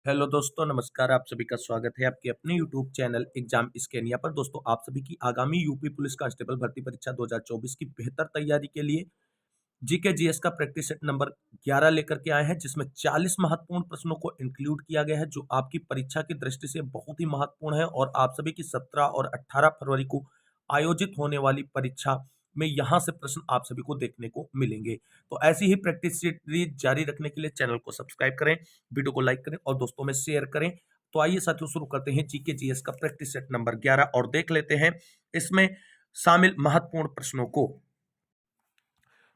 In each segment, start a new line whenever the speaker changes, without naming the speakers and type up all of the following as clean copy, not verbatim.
Hello दोस्तों, नमस्कार। आप सभी का स्वागत है आपके अपने यूट्यूब चैनल एग्जाम स्केनिया पर। दोस्तों, आप सभी की आगामी यूपी पुलिस कांस्टेबल भर्ती परीक्षा 2024 की बेहतर तैयारी के लिए जीके जीएस का प्रैक्टिस सेट नंबर 11 लेकर के आए हैं, जिसमें 40 महत्वपूर्ण प्रश्नों को इंक्लूड किया गया है, जो आपकी परीक्षा की दृष्टि से बहुत ही महत्वपूर्ण है और आप सभी की 17 और 18 फरवरी को आयोजित होने वाली परीक्षा में यहाँ से प्रश्न आप सभी को देखने को मिलेंगे। तो ऐसी ही प्रैक्टिस सीरीज जारी रखने के लिए चैनल को सब्सक्राइब करें, वीडियो को लाइक करें और दोस्तों में शेयर करें। तो आइए साथियों, शुरू करते हैं जीके जीएस का प्रैक्टिस सेट नंबर 11 और देख लेते हैं इसमें शामिल महत्वपूर्ण प्रश्नों को।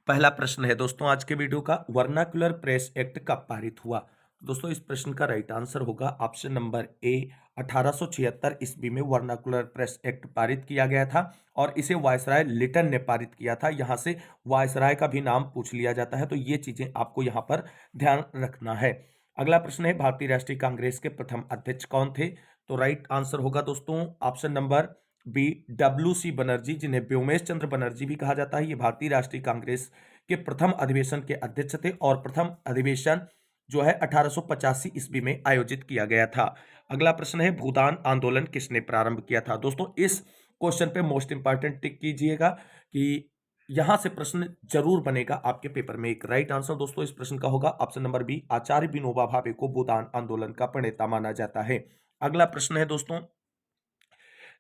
पहला प्रश्न है दोस्तों आज के वीडियो का, वर्नाक्युलर प्रेस एक्ट कब पारित हुआ? दोस्तों, इस प्रश्न का राइट आंसर होगा ऑप्शन नंबर ए। 1876 ईस्वी में वर्नाक्युलर प्रेस एक्ट पारित किया गया था और इसे वायसराय लिटन ने पारित किया था। यहां से वायसराय का भी नाम पूछ लिया जाता है, तो ये चीजें आपको यहां पर ध्यान रखना है। अगला प्रश्न है, भारतीय राष्ट्रीय कांग्रेस के प्रथम अध्यक्ष कौन थे? तो राइट आंसर होगा दोस्तों option number B, WC Banerjee, जिन्हें व्योमेश चंद्र बनर्जी भी कहा जाता है। ये भारतीय राष्ट्रीय कांग्रेस के प्रथम अधिवेशन के अध्यक्ष थे और प्रथम अधिवेशन जो है 1885 ईस्वी में आयोजित किया गया था। अगला प्रश्न है, भूदान आंदोलन किसने प्रारंभ किया था? दोस्तों, इस क्वेश्चन पे मोस्ट इंपॉर्टेंट टिक कीजिएगा कि यहां से प्रश्न जरूर बनेगा आपके पेपर में। एक राइट आंसर दोस्तों इस प्रश्न का होगा ऑप्शन नंबर बी, आचार्य विनोबा भावे को भूदान आंदोलन का प्रणेता माना जाता है। अगला प्रश्न है दोस्तों,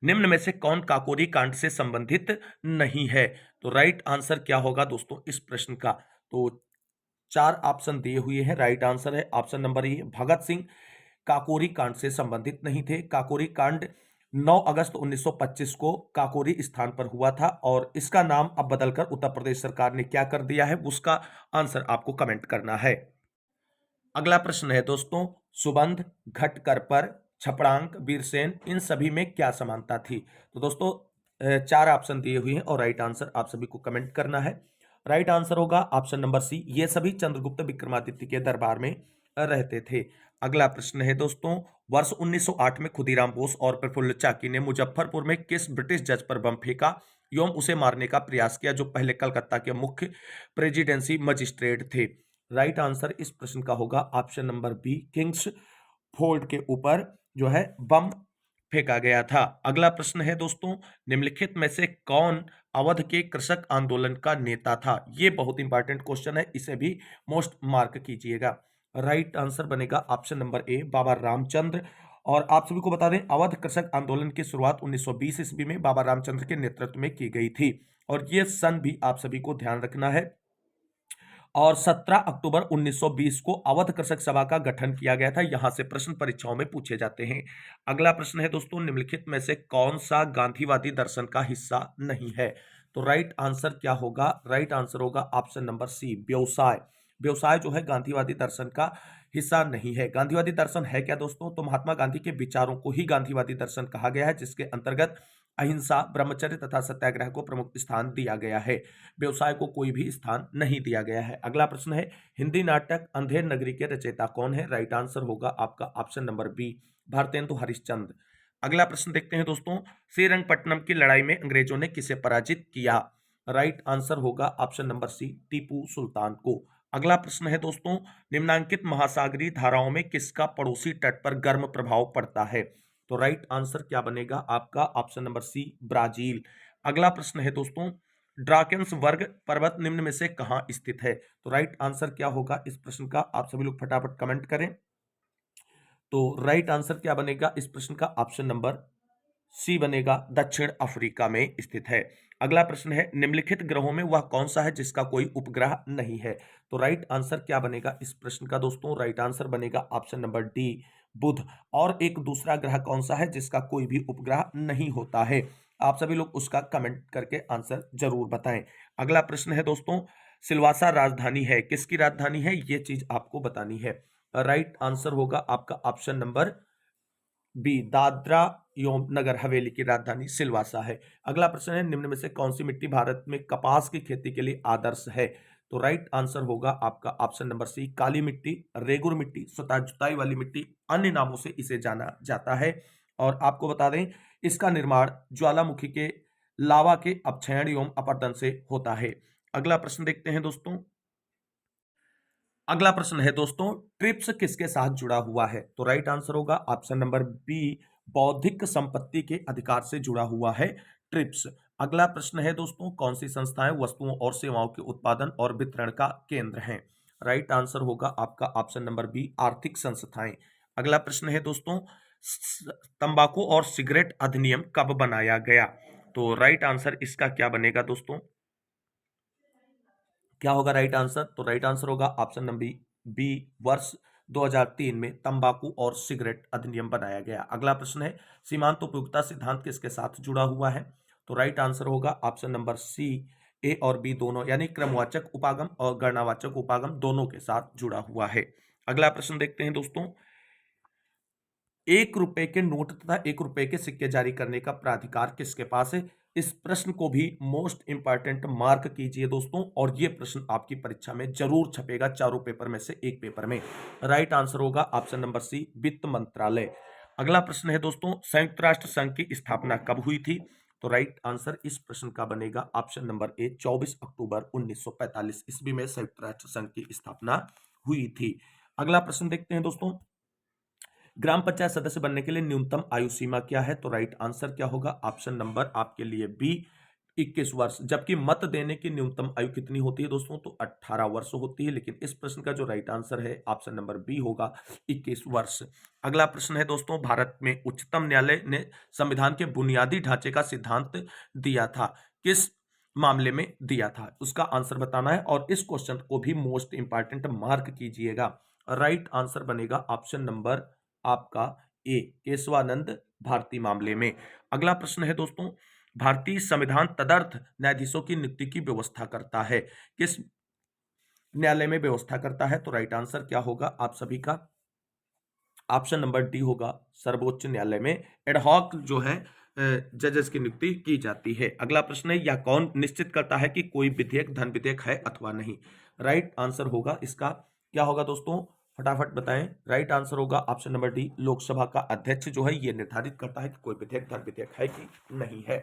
निम्न में से कौन काकोरी कांड से संबंधित नहीं है? तो राइट आंसर क्या होगा दोस्तों इस प्रश्न का? तो चार ऑप्शन दिए हुए हैं। राइट आंसर है ऑप्शन नंबर ए, भगत सिंह काकोरी कांड से संबंधित नहीं थे। काकोरी कांड 9 अगस्त 1925 को काकोरी स्थान पर हुआ था और इसका नाम अब बदलकर उत्तर प्रदेश सरकार ने क्या कर दिया है, उसका आंसर आपको कमेंट करना है। अगला प्रश्न है दोस्तों, सुबंध, घटकर पर, छपड़ांक, वीरसेन, इन सभी में क्या समानता थी? तो दोस्तों चार ऑप्शन दिए हुए हैं और राइट आंसर आप सभी को कमेंट करना है। राइट आंसर होगा ऑप्शन नंबर सी, ये सभी चंद्रगुप्त विक्रमादित्य के दरबार में रहते थे। अगला प्रश्न है दोस्तों, वर्ष 1908 में खुदीराम बोस और प्रफुल्ल चाकी ने मुजफ्फरपुर में किस ब्रिटिश जज पर बम फेंका एवं उसे मारने का प्रयास किया, जो पहले कलकत्ता के मुख्य प्रेसिडेंसी मजिस्ट्रेट थे? राइट आंसर इस प्रश्न का होगा option number B, king's fort के ऊपर जो है बम फेंका गया था। अगला प्रश्न है दोस्तों, निम्नलिखित में से कौन अवध के कृषक आंदोलन का नेता था? ये बहुत इंपॉर्टेंट क्वेश्चन है, इसे भी मोस्ट मार्क कीजिएगा। राइट आंसर बनेगा ऑप्शन नंबर ए, बाबा रामचंद्र। और आप सभी को बता दें, अवध कृषक आंदोलन की शुरुआत 1920 ईस्वी में बाबा रामचंद्र के नेतृत्व में की गई थी और ये सन भी आप सभी को ध्यान रखना है। और 17 अक्टूबर 1920 को अवध कृषक सभा का गठन किया गया था। यहां से प्रश्न परीक्षाओं में पूछे जाते हैं। अगला प्रश्न है दोस्तों, निम्नलिखित में से कौन सा गांधीवादी दर्शन का हिस्सा नहीं है? तो राइट आंसर क्या होगा? राइट आंसर होगा ऑप्शन नंबर सी, व्यवसाय। व्यवसाय जो है गांधीवादी दर्शन का हिस्सा नहीं है। गांधीवादी दर्शन है क्या दोस्तों? तो महात्मा गांधी के विचारों को ही गांधीवादी दर्शन कहा गया है, जिसके अंतर्गत अहिंसा, ब्रह्मचर्य तथा सत्याग्रह को प्रमुख स्थान दिया गया है। व्यवसाय को कोई भी स्थान नहीं दिया गया है। अगला प्रश्न है, हिंदी नाटक अंधेर नगरी के रचयिता कौन है? राइट आंसर होगा आपका option number B, Bharatendu Harishchandra. अगला प्रश्न देखते हैं दोस्तों, श्रीरंगपट्टनम की लड़ाई में अंग्रेजों ने किसे पराजित किया? राइट आंसर होगा ऑप्शन नंबर सी, टीपू सुल्तान को। अगला प्रश्न है दोस्तों, निम्नांकित महासागरीय धाराओं में किसका पड़ोसी तट पर गर्म प्रभाव पड़ता है? तो राइट आंसर क्या बनेगा आपका? Option number C, Brazil. अगला प्रश्न है दोस्तों, ड्राकेंस वर्ग पर्वत निम्न में से कहां स्थित है? तो राइट आंसर क्या होगा इस प्रश्न का? आप सभी लोग फटाफट कमेंट करें। तो राइट आंसर क्या बनेगा इस प्रश्न का? ऑप्शन नंबर सी बनेगा, दक्षिण अफ्रीका में स्थित है। अगला प्रश्न है, निम्नलिखित ग्रहों में वह कौन सा है जिसका कोई उपग्रह नहीं है? तो राइट आंसर क्या बनेगा इस प्रश्न का दोस्तों? राइट आंसर बनेगा ऑप्शन नंबर डी, बुध। और एक दूसरा ग्रह कौन सा है जिसका कोई भी उपग्रह नहीं होता है? आप सभी लोग उसका कमेंट करके आंसर जरूर बताएं। अगला प्रश्न है दोस्तों, सिलवासा राजधानी है, किसकी राजधानी है? ये चीज आपको बतानी है। राइट आंसर होगा आपका ऑप्शन नंबर बी, दादरा एवं नगर हवेली की राजधानी सिलवासा है। अगला प्रश्न है, निम्न में से कौन सी मिट्टी भारत में कपास की खेती के लिए आदर्श है? तो राइट आंसर होगा आपका ऑप्शन नंबर सी, काली मिट्टी, रेगुर मिट्टी, स्वतः जुताई वाली मिट्टी, अन्य नामों से इसे जाना जाता है। और आपको बता दें, इसका निर्माण ज्वालामुखी के लावा के अपक्षयण एवं अपरदन से होता है। अगला प्रश्न देखते हैं दोस्तों, अगला प्रश्न है दोस्तों, ट्रिप्स किसके साथ जुड़ा हुआ है? तो राइट आंसर होगा ऑप्शन नंबर बी, बौद्धिक संपत्ति के अधिकार से जुड़ा हुआ है ट्रिप्स। अगला प्रश्न है दोस्तों, कौन सी संस्थाएं वस्तुओं और सेवाओं के उत्पादन और वितरण का केंद्र हैं? राइट आंसर होगा आपका ऑप्शन नंबर बी, आर्थिक संस्थाएं। अगला प्रश्न है दोस्तों, तंबाकू और सिगरेट अधिनियम कब बनाया गया? तो राइट आंसर इसका क्या बनेगा दोस्तों? क्या होगा राइट आंसर? तो राइट आंसर होगा ऑप्शन नंबर बी, वर्ष 2003 में तंबाकू और सिगरेट अधिनियम बनाया गया। अगला प्रश्न है, सीमांत उपयोगिता सिद्धांत किसके साथ जुड़ा हुआ है? तो राइट आंसर होगा ऑप्शन नंबर सी, ए और बी दोनों, यानी क्रमवाचक उपागम और गणनावाचक उपागम दोनों के साथ जुड़ा हुआ है। अगला प्रश्न देखते हैं दोस्तों, 1 रुपए के नोट तथा 1 रुपए के सिक्के जारी करने का प्राधिकार किसके पास है? इस प्रश्न को भी मोस्ट इंपॉर्टेंट मार्क कीजिए दोस्तों, और ये प्रश्न आपकी परीक्षा में जरूर छपेगा, चारों पेपर में से एक पेपर में। राइट आंसर होगा ऑप्शन नंबर सी, वित्त मंत्रालय। अगला प्रश्न है दोस्तों, संयुक्त राष्ट्र संघ की स्थापना कब हुई थी? तो राइट आंसर इस प्रश्न का बनेगा ऑप्शन नंबर ए, 24 अक्टूबर 1945 ईस्वी में संयुक्त राष्ट्र संघ की स्थापना हुई थी। अगला प्रश्न देखते हैं दोस्तों, ग्राम पंचायत सदस्य बनने के लिए न्यूनतम आयु सीमा क्या है? तो राइट आंसर क्या होगा? ऑप्शन नंबर आपके लिए बी, 21 वर्ष। जबकि मत देने की न्यूनतम आयु कितनी होती है दोस्तों? तो 18 वर्ष होती है, लेकिन इस प्रश्न का जो राइट आंसर है ऑप्शन नंबर बी होगा, 21 वर्ष। अगला प्रश्न है दोस्तों, भारत में उच्चतम न्यायालय ने संविधान के बुनियादी ढांचे का सिद्धांत दिया था, किस मामले में दिया था? उसका आंसर बताना है, और इस क्वेश्चन को भी मोस्ट इंपॉर्टेंट मार्क कीजिएगा। राइट आंसर बनेगा ऑप्शन नंबर आपका ए, केशवानंद भारती मामले में। अगला प्रश्न है दोस्तों, भारतीय संविधान तदर्थ न्यायाधीशों की नियुक्ति की व्यवस्था करता है, किस न्यायालय में व्यवस्था करता है? तो राइट आंसर क्या होगा आप सभी का? ऑप्शन नंबर डी होगा, सर्वोच्च न्यायालय में एडहॉक जो है जजेस की नियुक्ति की जाती है। अगला प्रश्न है, यह कौन निश्चित करता है कि कोई विधेयक धन विधेयक है अथवा नहीं? राइट आंसर होगा इसका क्या होगा दोस्तों? फटाफट बताएं। राइट आंसर होगा ऑप्शन नंबर डी, लोकसभा का अध्यक्ष जो है ये निर्धारित करता है कि कोई विधेयक धन विधेयक है कि नहीं है।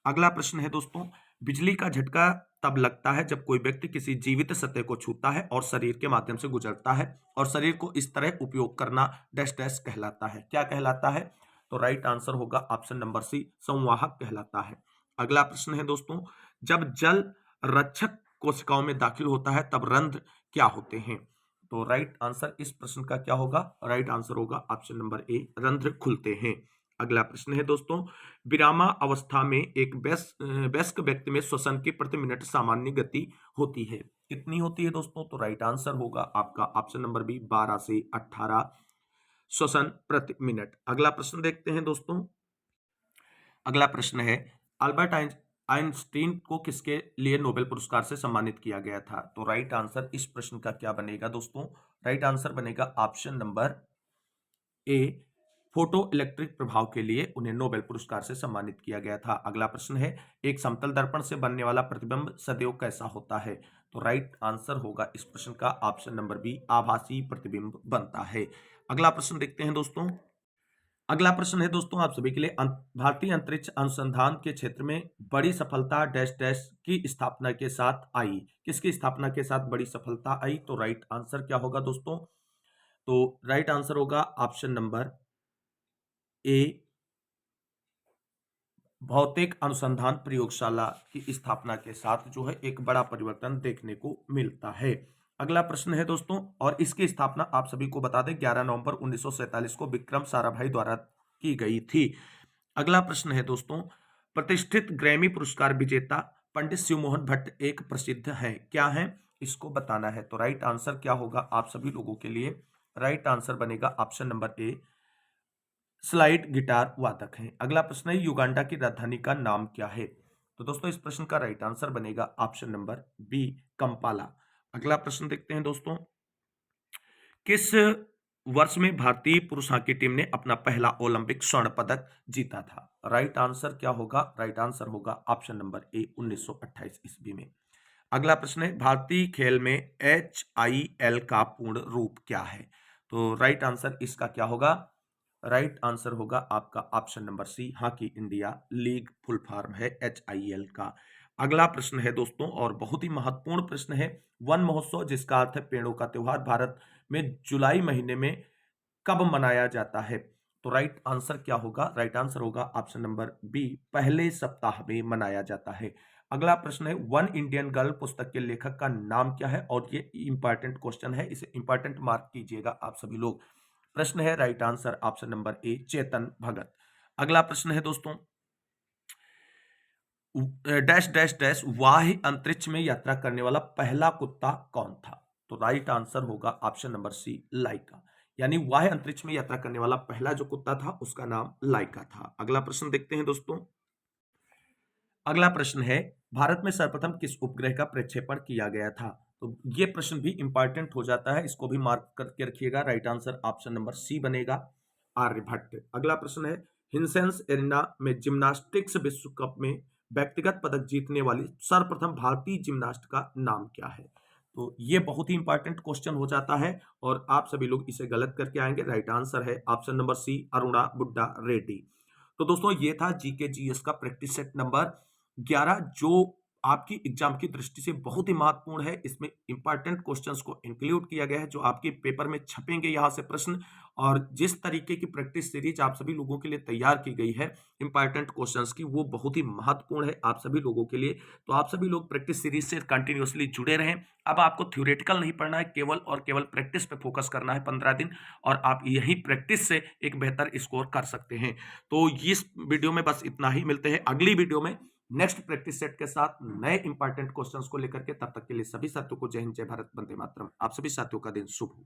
अगला प्रश्न है दोस्तों, बिजली का झटका तब लगता है जब कोई व्यक्ति किसी जीवित सत्य को छूता है और शरीर के माध्यम से गुजरता है, और शरीर को इस तरह उपयोग करना डैश डैश कहलाता है। क्या कहलाता है? तो राइट आंसर होगा ऑप्शन नंबर सी, संवाहक कहलाता है। अगला प्रश्न है दोस्तों, जब जल रक्षक कोशिकाओं में दाखिल होता है तब रंध्र क्या होते हैं? तो राइट आंसर इस प्रश्न का क्या होगा? राइट आंसर होगा ऑप्शन नंबर ए, रंध्र खुलते हैं। अगला प्रश्न है दोस्तों, विरामा अवस्था में एक वयस्क व्यक्ति में श्वसन की प्रति मिनट सामान्य गति होती है, कितनी होती है दोस्तों? तो राइट आंसर होगा आपका ऑप्शन नंबर बी, 12 से 18 श्वसन प्रति मिनट। अगला प्रश्न देखते हैं दोस्तों, अगला प्रश्न है, अल्बर्ट आइंस्टीन को किसके लिए नोबेल पुरस्कार से सम्मानित किया गया था? तो राइट आंसर इस प्रश्न का क्या बनेगा दोस्तों? राइट आंसर बनेगा ऑप्शन नंबर ए, फोटो इलेक्ट्रिक प्रभाव के लिए उन्हें नोबेल पुरस्कार से सम्मानित किया गया था। अगला प्रश्न है, एक समतल दर्पण से बनने वाला प्रतिबिंब सदैव कैसा होता है? तो राइट आंसर होगा इस प्रश्न का ऑप्शन नंबर बी, आभासी प्रतिबिंब बनता है। अगला प्रश्न देखते हैं दोस्तों, अगला प्रश्न है दोस्तों आप सभी के लिए, भारतीय अंतरिक्ष अनुसंधान के क्षेत्र में बड़ी सफलता डैश डैश की स्थापना के साथ आई, किसकी स्थापना के साथ बड़ी सफलता आई? तो राइट आंसर क्या होगा दोस्तों? तो राइट आंसर होगा ऑप्शन नंबर ए, भौतिक अनुसंधान प्रयोगशाला की स्थापना के साथ जो है एक बड़ा परिवर्तन देखने को मिलता है। अगला प्रश्न है दोस्तों, और इसकी स्थापना आप सभी को बता दें 11 नवंबर 1947 को विक्रम साराभाई द्वारा की गई थी। अगला प्रश्न है दोस्तों, प्रतिष्ठित ग्रैमी पुरस्कार विजेता पंडित शिव मोहन भट्ट एक प्रसिद्ध है, क्या है? इसको बताना है। तो राइट आंसर क्या होगा आप सभी लोगों के लिए? राइट आंसर बनेगा ऑप्शन नंबर ए, स्लाइड गिटार वादक हैं। अगला प्रश्न है, युगांडा की राजधानी का नाम क्या है? तो दोस्तों इस प्रश्न का राइट आंसर बनेगा ऑप्शन नंबर बी, कंपाला। अगला प्रश्न देखते हैं दोस्तों, किस वर्ष में भारतीय पुरुष हॉकी टीम ने अपना पहला ओलंपिक स्वर्ण पदक जीता था? राइट आंसर क्या होगा? राइट आंसर होगा ऑप्शन नंबर ए, 1928 ईस्वी में। अगला प्रश्न है, भारतीय खेल में HIL का पूर्ण रूप क्या है? तो राइट आंसर इसका क्या होगा? राइट आंसर होगा आपका option number C, hockey India league full form है HIL का। अगला प्रश्न है दोस्तों और बहुत ही महत्वपूर्ण प्रश्न है, वन महोत्सव जिसका अर्थ है पेड़ों का त्योहार भारत में जुलाई महीने में कब मनाया जाता है? तो राइट आंसर क्या होगा? राइट आंसर होगा ऑप्शन नंबर बी, पहले सप्ताह में मनाया जाता है। अगला प्रश्न है, वन इंडियन गर्ल पुस्तक के लेखक का नाम क्या है? और ये इंपॉर्टेंट क्वेश्चन है, इसे इंपॉर्टेंट मार्क कीजिएगा आप सभी लोग। प्रश्न है right answer option number A, Chetan Bhagat. अगला प्रश्न है दोस्तों, डैश डैश डैश वाह्य अंतरिक्ष में यात्रा करने वाला पहला कुत्ता कौन था? तो राइट आंसर होगा ऑप्शन नंबर सी, लाइका। यानी वाह्य अंतरिक्ष में यात्रा करने वाला पहला जो कुत्ता था उसका नाम लाइका था। अगला प्रश्न देखते हैं दोस्तों। अगला प्रश्न है, भारत में सर्वप्रथम किस उपग्रह का प्रक्षेपण किया गया था? तो ये प्रश्न भी इंपॉर्टेंट हो जाता है, इसको भी मार्क करके रखिएगा। Right answer option number C बनेगा, आर्यभट्ट। अगला प्रश्न है, हिनसेंस एरिना में जिम्नास्टिक्स विश्व कप में व्यक्तिगत पदक जीतने वाली सर्वप्रथम भारतीय जिम्नास्ट का नाम क्या है? तो ये बहुत ही इंपॉर्टेंट क्वेश्चन हो जाता है और आप सभी लोग इसे गलत करके आएंगे। राइट आंसर है option number C, Aruna Budda Reddy. तो दोस्तों ये था जीके जीएस का प्रैक्टिस सेट नंबर 11, जो आपकी एग्जाम की दृष्टि से बहुत ही महत्वपूर्ण है। इसमें इंपॉर्टेंट क्वेश्चंस को इंक्लूड किया गया है जो आपके पेपर में छपेंगे यहाँ से प्रश्न, और जिस तरीके की प्रैक्टिस सीरीज आप सभी लोगों के लिए तैयार की गई है इंपॉर्टेंट क्वेश्चंस की, वो बहुत ही महत्वपूर्ण है आप सभी लोगों के लिए। तो आप सभी लोग प्रैक्टिस सीरीज से कंटिन्यूअसली जुड़े रहें। अब आपको थ्योरेटिकल नहीं पढ़ना है, केवल और केवल प्रैक्टिस पे फोकस करना है 15 दिन, और आप यही प्रैक्टिस से एक बेहतर स्कोर कर सकते हैं। तो इस वीडियो में बस इतना ही, मिलते हैं अगली वीडियो में नेक्स्ट प्रैक्टिस सेट के साथ नए इंपॉर्टेंट क्वेश्चंस को लेकर के। तब तक के लिए सभी साथियों को जय हिंद, जय भारत, वंदे मातरम। आप सभी साथियों का दिन शुभ हो।